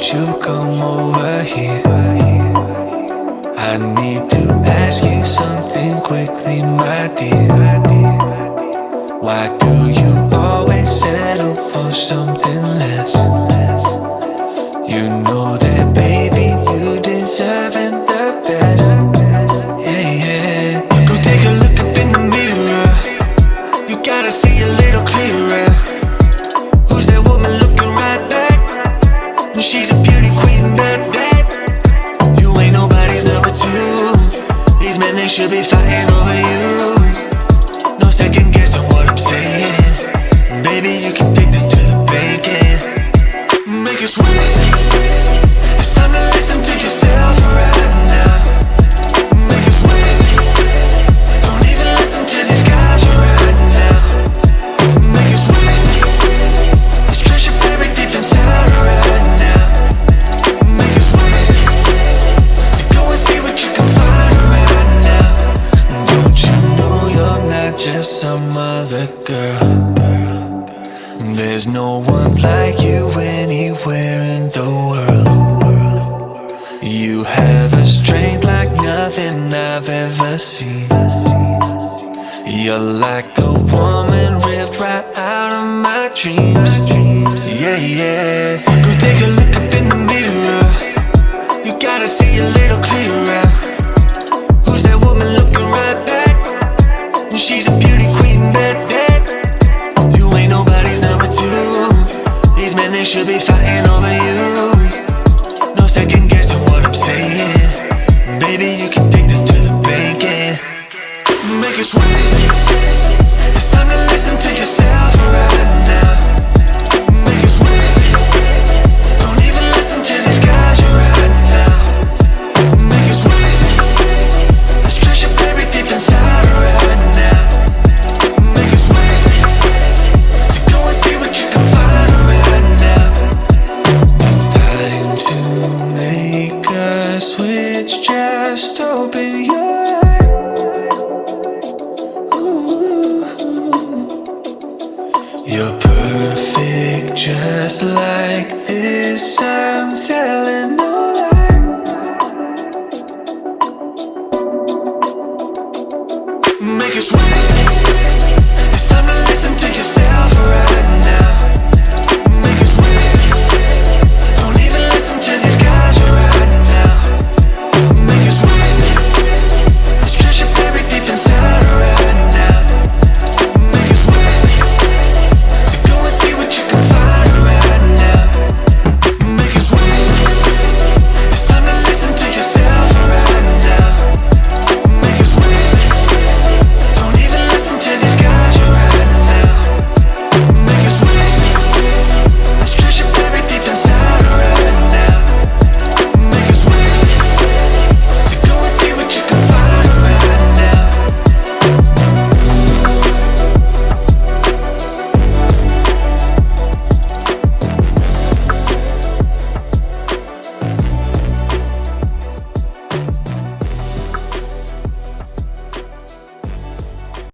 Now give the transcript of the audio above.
won't you come over here? I need to ask you something quickly, my dear. Why do you always settle for something less? You know that, baby, you deserving the best. Yeah, yeah. Go take a look up in the mirror. You gotta see a little clearer. Who's that woman looking right back? She's a beauty queen, bad. You ain't nobody's number two. These men, they should be fighting over you. No second guessing what I'm saying. Baby, you can take this to the bank and make it sweet. It's time to listen to yourself right now. Make it sweet. Don't even listen to these guys right now. Make it sweet. This treasure buried deep inside right now. Make it sweet. So go and see what you can find right now. Don't you know you're not just some other girl? There's no one like you anywhere in the world. You have a strength like nothing I've ever seen. You're like a woman ripped right out of my dreams. Yeah. Go take a look up in the mirror. You gotta see a little clearer. Who's that woman looking right back? She's a beauty queen, bad. You ain't nobody's number two. These men, they should be fighting over you. No second guessing what I'm saying. Baby, you can take this to the bank and make it sweet. It's time to listen to yourself right now. Make it sweet. Don't even listen to these guys right now. Make it sweet. This treasure buried deep inside right now. Make it sweet. So go and see what you can find right now. It's time to make a switch. Just open your eyes. Ooh. You're perfect just like this, I'm telling you.